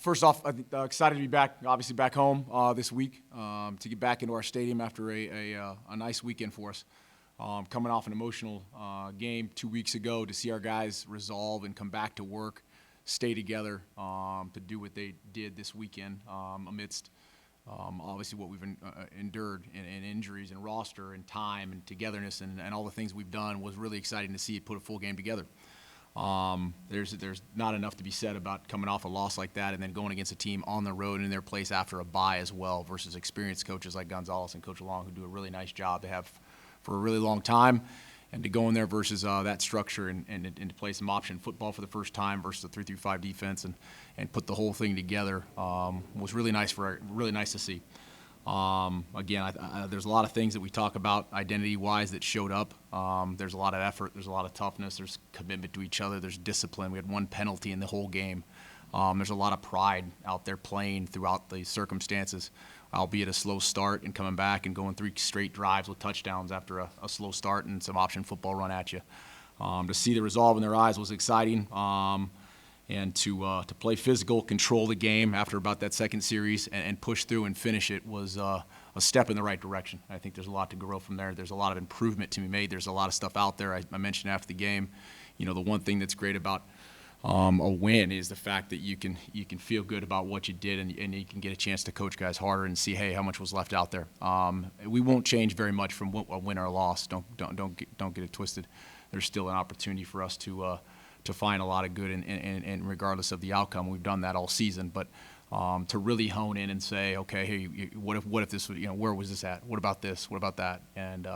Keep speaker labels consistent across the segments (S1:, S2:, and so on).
S1: First off, excited to be back, obviously back home this week, to get back into our stadium after a nice weekend for us. Coming off an emotional game 2 weeks ago, to see our guys resolve and come back to work, stay together, to do what they did this weekend amidst obviously what we've endured in injuries and roster and time and togetherness and all the things we've done, was really exciting to see it put a full game together. There's not enough to be said about coming off a loss like that and then going against a team on the road in their place after a bye as well, versus experienced coaches like Gonzalez and Coach Long, who do a really nice job to have for a really long time, and to go in there versus that structure and to play some option football for the first time versus the 3-5 defense and put the whole thing together was really nice to see. Again, there's a lot of things that we talk about identity-wise that showed up. There's a lot of effort. There's a lot of toughness. There's commitment to each other. There's discipline. We had one penalty in the whole game. There's a lot of pride out there playing throughout the circumstances, albeit a slow start and coming back and going 3 straight drives with touchdowns after a slow start and some option football run at you. To see the resolve in their eyes was exciting. And to play physical, control the game after about that second series and push through and finish it was a step in the right direction. I think there's a lot to grow from there. There's a lot of improvement to be made. There's a lot of stuff out there. I mentioned after the game, the one thing that's great about a win is the fact that you can feel good about what you did and you can get a chance to coach guys harder and see, hey, how much was left out there. We won't change very much from a win or a loss. Don't get it twisted. There's still an opportunity for us to find a lot of good and regardless of the outcome. We've done that all season, but to really hone in and say, okay, hey, what if this, where was this at? What about this? What about that? And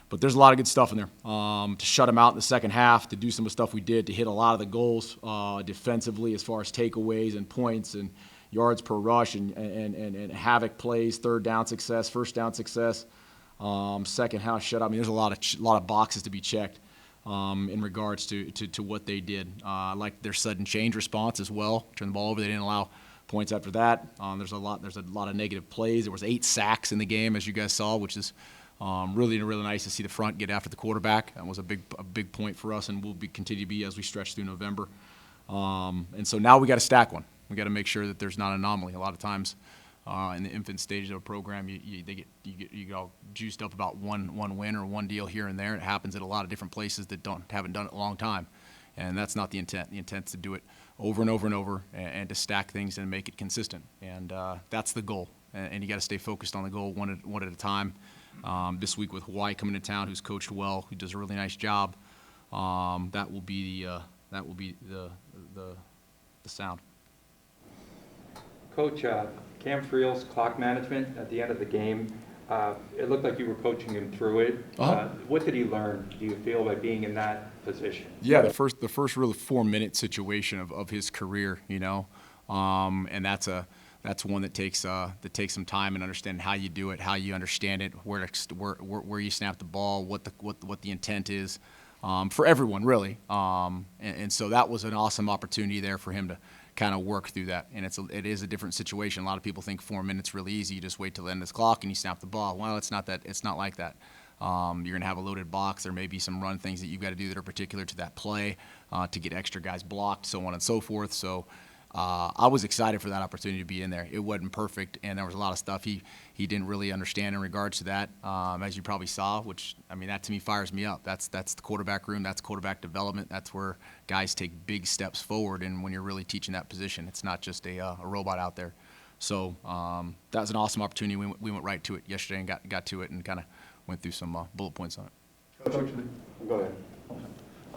S1: but there's a lot of good stuff in there. To shut them out in the second half, to do some of the stuff we did, to hit a lot of the goals defensively as far as takeaways and points and yards per rush and havoc plays, third down success, first down success, second half shutout. I mean, there's a lot of boxes to be checked. In regards to what they did. I like their sudden change response as well. Turn the ball over. They didn't allow points after that. There's a lot of negative plays. There was 8 sacks in the game, as you guys saw, which is really nice to see the front get after the quarterback. That was a big point for us and will continue to be as we stretch through November. And so now we got to stack one. We got to make sure that there's not an anomaly. A lot of times in the infant stages of a program, you get all juiced up about one win or one deal here and there. It happens at a lot of different places that haven't done it in a long time, and that's not the intent. The intent is to do it over and over and over, and to stack things and make it consistent. And that's the goal. And you got to stay focused on the goal one at a time. This week with Hawaii coming to town, who's coached well, who does a really nice job. That will be the sound.
S2: Coach, Cam Friel's clock management at the end of the game, it looked like you were coaching him through it. What did he learn, do you feel, by being in that position?
S1: Yeah, the first really 4-minute situation of his career, and that's one that takes some time and understanding how you do it, how you understand it, where you snap the ball, what the intent is for everyone really, and so that was an awesome opportunity there for him to kind of work through that. And it is a different situation. A lot of people think 4 minutes really easy. You just wait till the end of the clock and you snap the ball. Well, it's not like that. You're going to have a loaded box. There may be some run things that you've got to do that are particular to that play to get extra guys blocked, so on and so forth. So I was excited for that opportunity to be in there. It wasn't perfect, and there was a lot of stuff he didn't really understand in regards to that, as you probably saw, which, I mean, that to me fires me up. That's the quarterback room. That's quarterback development. That's where guys take big steps forward, and when you're really teaching that position, it's not just a robot out there. So that was an awesome opportunity. We went right to it yesterday and got to it and kind of went through some bullet points on it.
S3: Coach,
S2: Go ahead.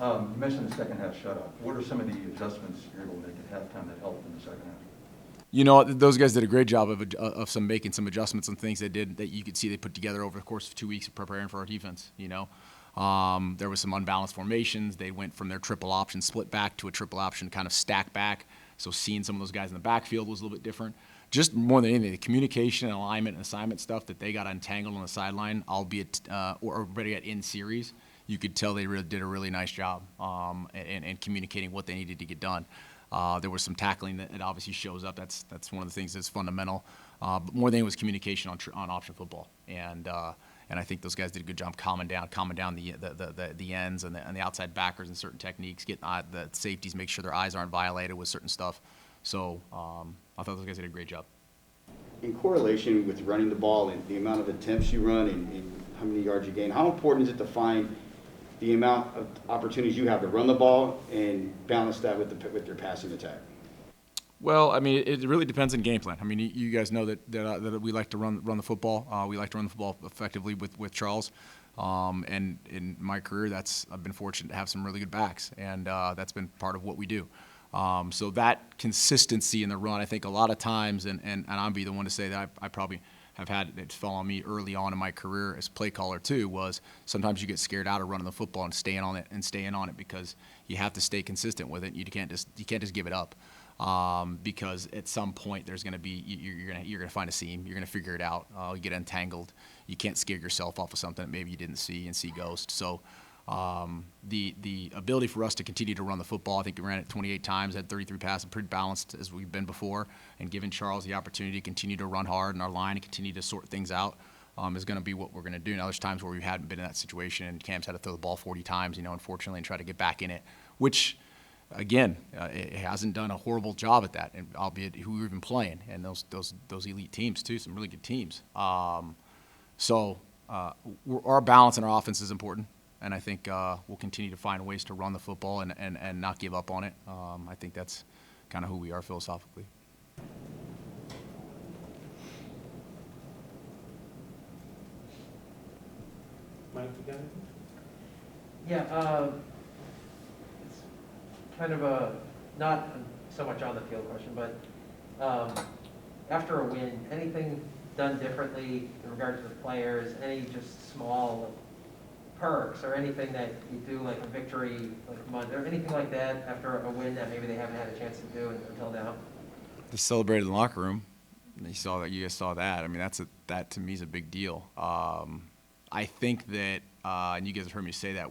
S3: you mentioned the second half shutout. What are some of the adjustments you're able to make at halftime that helped in the second half?
S1: Those guys did a great job of making some adjustments and things they did that you could see they put together over the course of 2 weeks of preparing for our defense. There was some unbalanced formations. They went from their triple option split back to a triple option kind of stack back. So seeing some of those guys in the backfield was a little bit different. Just more than anything, the communication and alignment and assignment stuff that they got untangled on the sideline, albeit or better yet in series, you could tell they really did a really nice job in communicating what they needed to get done. There was some tackling that obviously shows up. That's one of the things that's fundamental. But more than anything was communication on option football, and I think those guys did a good job calming down the ends and the outside backers and certain techniques, getting the safeties, make sure their eyes aren't violated with certain stuff. So I thought those guys did a great job.
S4: In correlation with running the ball and the amount of attempts you run and how many yards you gain, how important is it to find the amount of opportunities you have to run the ball and balance that with your passing attack?
S1: Well, I mean, it really depends on game plan. I mean, you guys know that we like to run the football. We like to run the football effectively with Charles. And in my career, I've been fortunate to have some really good backs, and that's been part of what we do. So that consistency in the run, I think a lot of times, and I'll be the one to say that I probably have had it fall on me early on in my career as play caller too, was sometimes you get scared out of running the football and staying on it because you have to stay consistent with it. You can't just give it up. Because at some point there's going to be you're gonna find a seam, you're gonna figure it out, you get entangled, you can't scare yourself off of something that maybe you didn't see and see ghost. So the ability for us to continue to run the football, I think we ran it 28 times, had 33 passes, pretty balanced as we've been before, and giving Charles the opportunity to continue to run hard and our line and continue to sort things out is going to be what we're going to do. Now there's times where we hadn't been in that situation and Cam's had to throw the ball 40 times, unfortunately, and try to get back in it, which again, it hasn't done a horrible job at that, and albeit who we've been playing, and those elite teams too, some really good teams. So our balance in our offense is important, and I think we'll continue to find ways to run the football and not give up on it. I think that's kind of who we are philosophically.
S5: Mike, you got it?
S6: Yeah, it's kind of a, not so much on the field question, but after a win, anything done differently in regard to the players, any just small perks or anything that you do, like a victory, like Monday, or anything like that after a win that maybe they haven't had a chance to do until now?
S1: Just celebrated in the locker room. You guys saw that. I mean, that to me is a big deal. I think that, and you guys have heard me say that,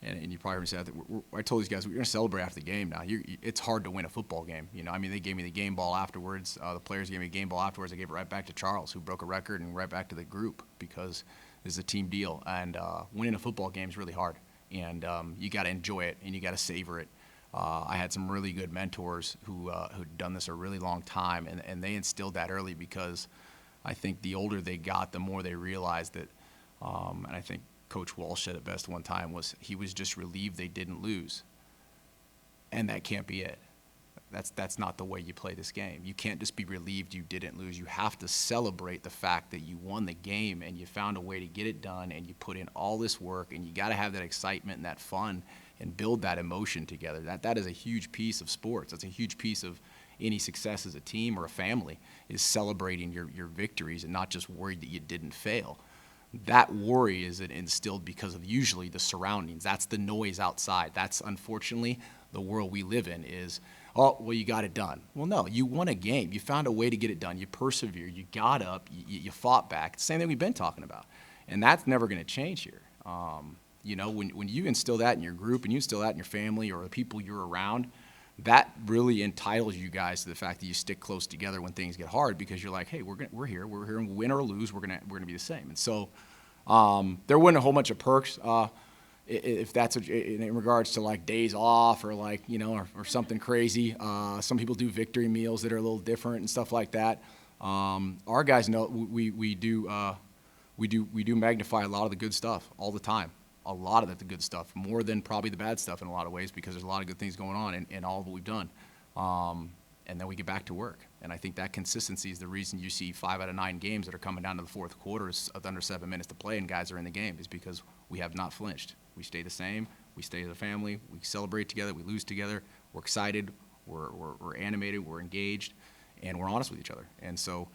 S1: and you probably heard me say that, I told these guys, we're going to celebrate after the game now. It's hard to win a football game. I mean, they gave me the game ball afterwards. The players gave me a game ball afterwards. I gave it right back to Charles, who broke a record, and right back to the group, because this is a team deal. And winning a football game is really hard. And you got to enjoy it, and you got to savor it. I had some really good mentors who'd done this a really long time, and they instilled that early, because I think the older they got, the more they realized that, and I think Coach Walsh said it best one time, he was just relieved they didn't lose. And that can't be it. That's not the way you play this game. You can't just be relieved you didn't lose. You have to celebrate the fact that you won the game and you found a way to get it done, and you put in all this work, and you got to have that excitement and that fun and build that emotion together. That is a huge piece of sports. That's a huge piece of any success as a team or a family, is celebrating your victories and not just worried that you didn't fail. That worry is instilled because of usually the surroundings. That's the noise outside. That's unfortunately the world we live in is, oh, well, you got it done. Well, no, you won a game. You found a way to get it done. You persevered. You got up. You fought back. It's the same thing we've been talking about. And that's never going to change here. When you instill that in your group and you instill that in your family or the people you're around, that really entitles you guys to the fact that you stick close together when things get hard, because you're like, hey, we're here, and win or lose, we're gonna be the same. And so there wasn't a whole bunch of perks if that's in regards to like days off or like or something crazy. Some people do victory meals that are a little different and stuff like that. Our guys know we do magnify a lot of the good stuff all the time. A lot of the good stuff, more than probably the bad stuff in a lot of ways, because there's a lot of good things going on in all of what we've done. And then we get back to work. And I think that consistency is the reason you see 5 out of 9 games that are coming down to the fourth quarter with under 7 minutes to play and guys are in the game, is because we have not flinched. We stay the same. We stay as a family. We celebrate together. We lose together. We're excited. We're animated. We're engaged. And we're honest with each other. And so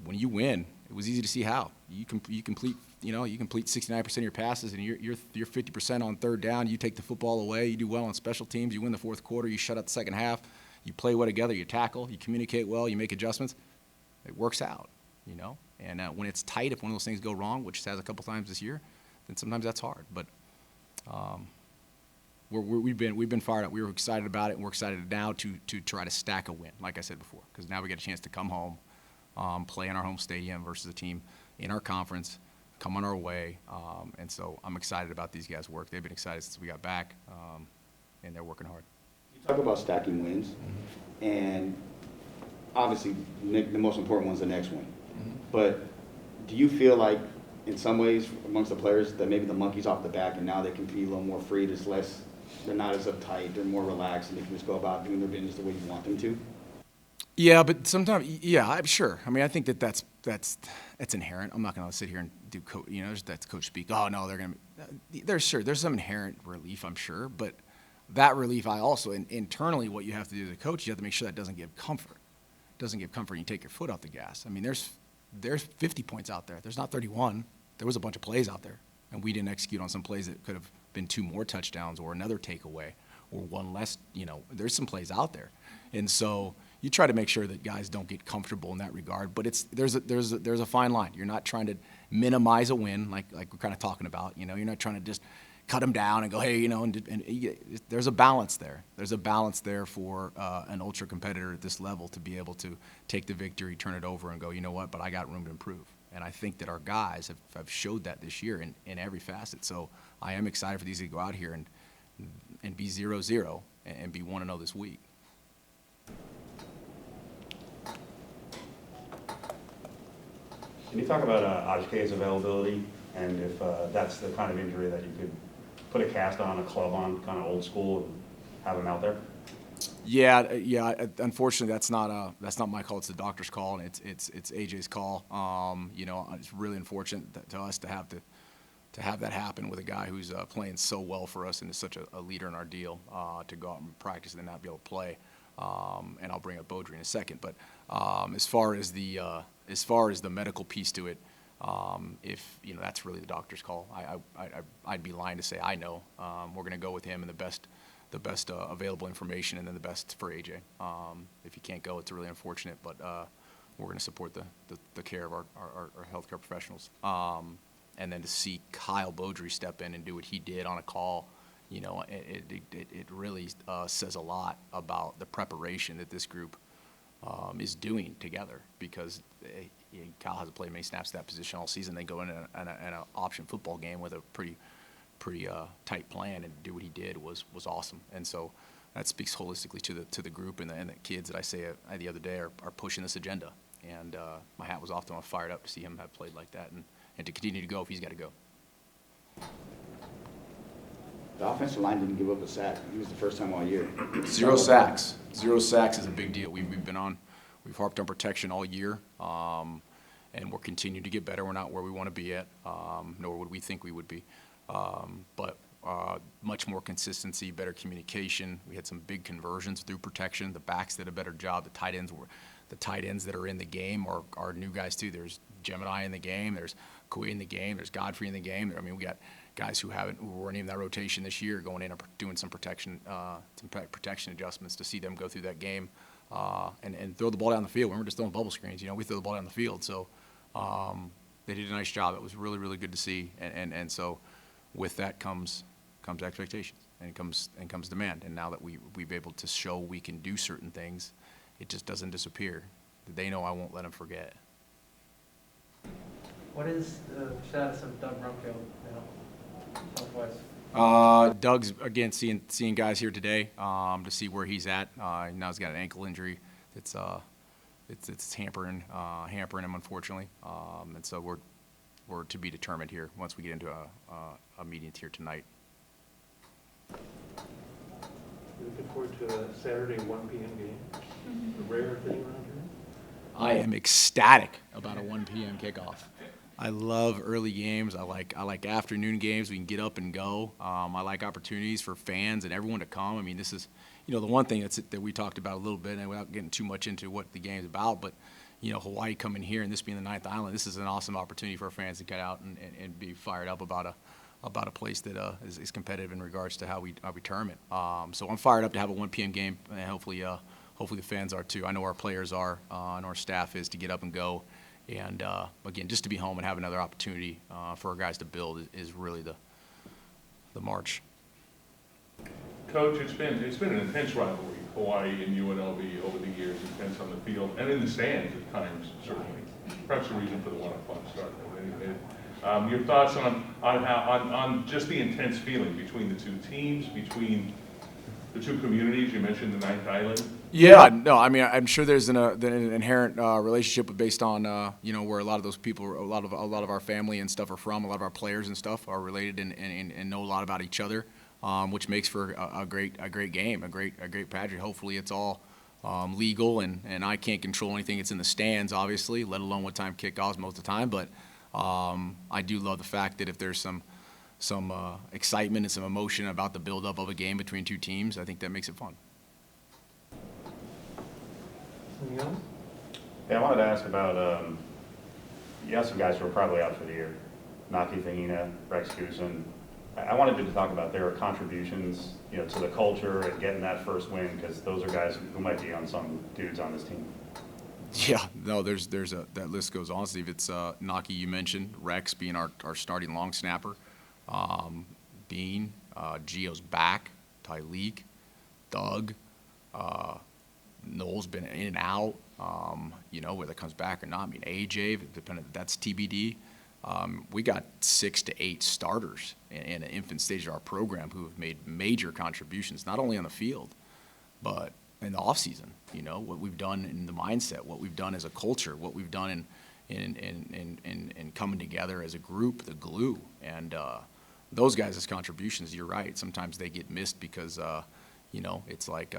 S1: when you win, it was easy to see how. You complete 69% of your passes, and you're 50% on third down. You take the football away. You do well on special teams. You win the fourth quarter. You shut out the second half. You play well together. You tackle. You communicate well. You make adjustments. It works out, And when it's tight, if one of those things go wrong, which has a couple times this year, then sometimes that's hard. But we've been fired up. We were excited about it, and we're excited now to try to stack a win, like I said before, because now we get a chance to come home. Play in our home stadium versus a team in our conference, come on our way. And so I'm excited about these guys' work. They've been excited since we got back, and they're working hard.
S5: You
S4: Talk about stacking wins, and obviously the most important one's the next one. But do you feel like, in some ways, amongst the players, that maybe the monkey's off the back and now they can be a little more free, they're not as uptight, they're more relaxed, and they can just go about doing their business the way you want them to?
S1: Yeah, but sometimes, yeah, I'm sure. I mean, I think that's inherent. I'm not going to sit here and do that's coach speak. Oh no, they're going to. There's some inherent relief, I'm sure, but that relief, I also internally, what you have to do as a coach, you have to make sure that doesn't give comfort. Doesn't give comfort, and you take your foot off the gas. I mean, there's 50 points out there. There's not 31. There was a bunch of plays out there, and we didn't execute on some plays that could have been 2 more touchdowns or another takeaway or 1 less. There's some plays out there, and so you try to make sure that guys don't get comfortable in that regard. But there's a fine line. You're not trying to minimize a win, like we're kind of talking about. You're not trying to just cut them down and go, hey, there's a balance there. There's a balance there for an ultra competitor at this level to be able to take the victory, turn it over, and go, you know what? But I got room to improve. And I think that our guys have showed that this year in every facet. So I am excited for these to go out here and be 0-0 and be 1-0 this week.
S7: Can you talk about Ajike's availability, and if that's the kind of injury that you could put a cast on, a club on, kind of old school, and have him out there?
S1: Yeah. Unfortunately, that's not my call. It's the doctor's call, and it's AJ's call. It's really unfortunate to us to have that happen with a guy who's playing so well for us and is such a leader in our deal, to go out and practice and then not be able to play. And I'll bring up Beaudry in a second. But as far as the medical piece to it, if that's really the doctor's call. I'd be lying to say I know. We're going to go with him and the best available information, and then the best for AJ. If he can't go, it's really unfortunate, but we're going to support the care of our healthcare professionals. And then to see Kyle Beaudry step in and do what he did on a call, it really says a lot about the preparation that this group is doing together, because Kyle hasn't played many snaps at that position all season. They go in an option football game with a pretty tight plan, and do what he did was awesome. And so that speaks holistically to the group and the kids that I say the other day are pushing this agenda. And my hat was off to him. I'm fired up to see him have played like that and to continue to go if he's got to go.
S4: The offensive line didn't give up a sack. It was the first time all year.
S1: 0 sacks. 0 sacks is a big deal. We've harped on protection all year, and we're continuing to get better. We're not where we want to be at, nor would we think we would be. But much more consistency, better communication. We had some big conversions through protection. The backs did a better job. The tight ends that are in the game are new guys too. There's Gemini in the game. There's Kui in the game. There's Godfrey in the game. I mean, we got guys who weren't even in that rotation this year going in and doing some protection adjustments to see them go through that game and throw the ball down the field. We weren't just throwing bubble screens. We throw the ball down the field. So they did a nice job. It was really, really good to see. And so with that comes expectations and comes demand. And now that we've been able to show we can do certain things, it just doesn't disappear. They know I won't let them forget.
S6: What is the status of Doug Rumfield now, health-wise?
S1: Doug's, again, seeing guys here today to see where he's at. Now he's got an ankle injury that's it's hampering him, unfortunately. And so we're to be determined here once we get into a meeting here tonight.
S5: You looking forward to a Saturday 1 p.m. game? A rare thing around here?
S1: I am ecstatic about a 1 p.m. kickoff. I love early games. I like afternoon games. We can get up and go. I like opportunities for fans and everyone to come. I mean, this is, the one thing that we talked about a little bit, and without getting too much into what the game's about, but, Hawaii coming here and this being the 9th island, this is an awesome opportunity for our fans to get out and be fired up about a place that is competitive in regards to how we term it. So I'm fired up to have a 1 p.m. game, and hopefully the fans are too. I know our players are, and our staff is, to get up and go. And again, just to be home and have another opportunity for our guys to build is really the march.
S8: Coach, it's been an intense rivalry, Hawaii and UNLV over the years, intense on the field and in the stands at times, certainly. Perhaps a reason for the one-on-one start. Your thoughts on just the intense feeling between the two teams, between the two communities? You mentioned the Ninth Island.
S1: Yeah, no, I mean, I'm sure there's an inherent relationship based on where a lot of those people, a lot of our family and stuff are from. A lot of our players and stuff are related and know a lot about each other, which makes for a great game, a great pageant. Hopefully, it's all legal, and I can't control anything that's in the stands, obviously, let alone what time kickoffs most of the time. But I do love the fact that if there's some excitement and some emotion about the buildup of a game between two teams, I think that makes it fun.
S5: Anything else?
S7: Yeah, I wanted to ask about, you have some guys who are probably out for the year, Naki Fahina, Rex Goosen. I wanted to talk about their contributions, to the culture and getting that first win, because those are guys who might be unsung dudes on this team.
S1: Yeah, no, there's that list goes on, Steve. It's Naki, you mentioned, Rex being our starting long snapper, Bean, Gio's back, Tyleek, Doug, Noel's been in and out, whether it comes back or not. I mean, AJ, that's TBD. We got 6 to 8 starters in an infant stage of our program who have made major contributions, not only on the field, but in the offseason. What we've done in the mindset, what we've done as a culture, what we've done in coming together as a group, the glue. And those guys' contributions, you're right, sometimes they get missed because, it's like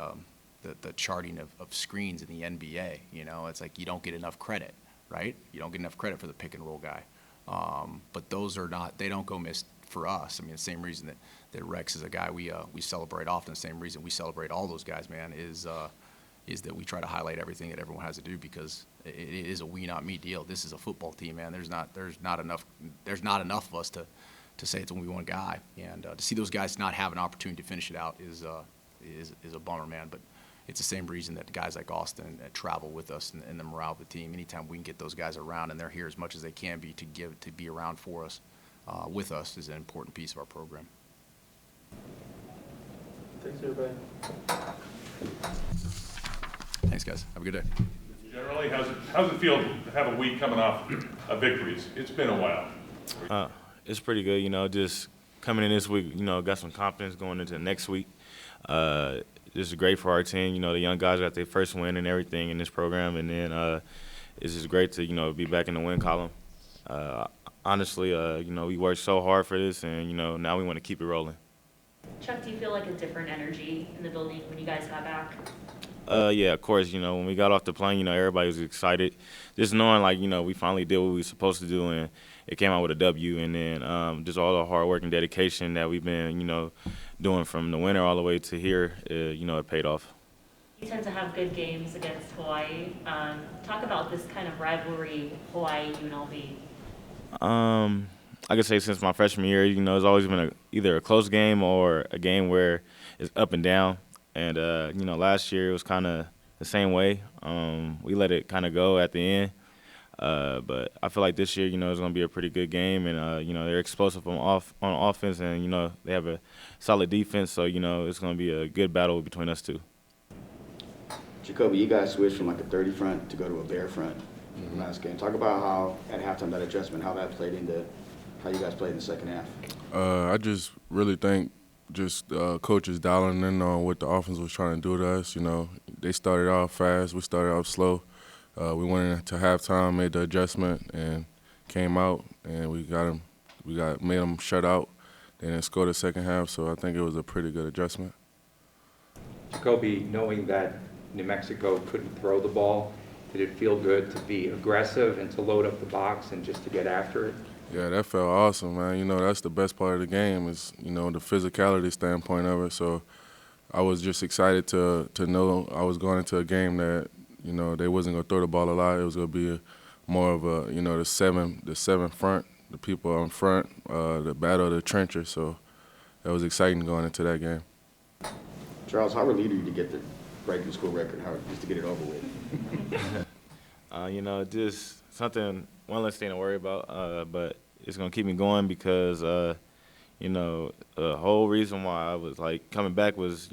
S1: the charting of screens in the NBA. It's like you don't get enough credit, right? You don't get enough credit for the pick and roll guy. But those are not, they don't go missed for us. I mean, the same reason that Rex is a guy we celebrate often, the same reason we celebrate all those guys, man, is that we try to highlight everything that everyone has to do, because it is a we not me deal. This is a football team, man. There's not enough of us to say it's only one guy, and to see those guys not have an opportunity to finish it out is a bummer, man. But it's the same reason that guys like Austin travel with us and the morale of the team. Anytime we can get those guys around and they're here as much as they can be to be around for us, with us, is an important piece of our program.
S5: Thanks, everybody.
S1: Thanks, guys. Have a good day.
S8: Generally, how's it feel to have a week coming off of victories? It's been a while.
S9: It's pretty good, just coming in this week, got some confidence going into next week. This is great for our team. The young guys got their first win and everything in this program, and then it's just great to, be back in the win column. Honestly, we worked so hard for this, and, now we want to keep it rolling.
S10: Chuck, do you feel like a different energy in the building when you guys got back?
S9: Yeah, of course, when we got off the plane, everybody was excited. Just knowing, we finally did what we were supposed to do, and it came out with a W. And then just all the hard work and dedication that we've been, doing from the winter all the way to here, it paid off.
S10: You tend to have good games against Hawaii. Talk about this kind of rivalry, Hawaii-UNLV.
S9: I could say since my freshman year, it's always been either a close game or a game where it's up and down. And, last year it was kind of the same way. We let it kind of go at the end. But I feel like this year, it's going to be a pretty good game. And, they're explosive on offense, and, they have a solid defense. So, it's going to be a good battle between us two.
S4: Jacoby, you guys switched from like a 30 front to go to a bare front last game. Talk about how, at halftime, that adjustment, how that played into how you guys played in the second half.
S11: I just really think coaches dialing in on what the offense was trying to do to us. They started off fast, we started off slow. We went into halftime, made the adjustment, and came out, and made them shut out, and then scored the second half. So I think it was a pretty good adjustment.
S2: Jacoby, knowing that New Mexico couldn't throw the ball, did it feel good to be aggressive and to load up the box and just to get after it?
S11: Yeah, that felt awesome, man. That's the best part of the game is, the physicality standpoint of it. So I was just excited to know I was going into a game that, they wasn't going to throw the ball a lot. It was going to be more of a, the seven front, the people in front, the battle of the trenches. So that was exciting going into that game.
S4: Charles, how relieved are you to get the breaking school record, just to get it over with?
S9: Just something, one less thing to worry about, but it's going to keep me going because, the whole reason why I was, coming back was,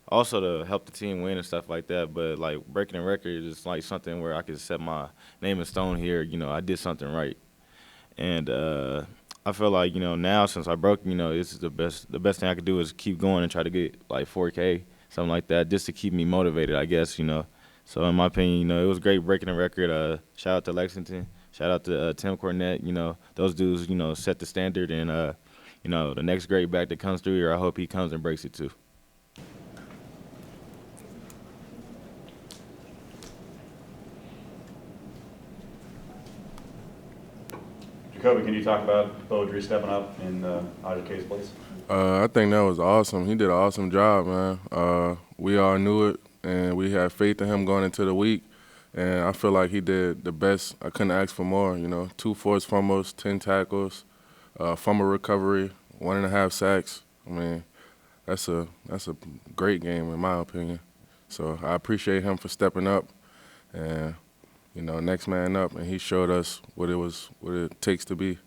S9: also to help the team win and stuff like that. But, breaking a record is, something where I could set my name in stone here. I did something right. And I feel like, now since I broke, this is the best thing I could do is keep going and try to get like 4K, something like that, just to keep me motivated, I guess. So in my opinion, it was great breaking the record. Shout out to Lexington, shout out to Tim Cornette. Those dudes, set the standard, and the next great back that comes through here, I hope he comes and breaks it too.
S7: Jacoby, can you talk about Beaudry stepping up in Ajake's place?
S11: I think that was awesome. He did an awesome job, man. We all knew it, and we had faith in him going into the week. And I feel like he did the best. I couldn't ask for more. 2 forced fumbles, 10 tackles, fumble recovery, 1.5 sacks. I mean, that's a great game in my opinion. So I appreciate him for stepping up, and next man up, and he showed us what it takes to be.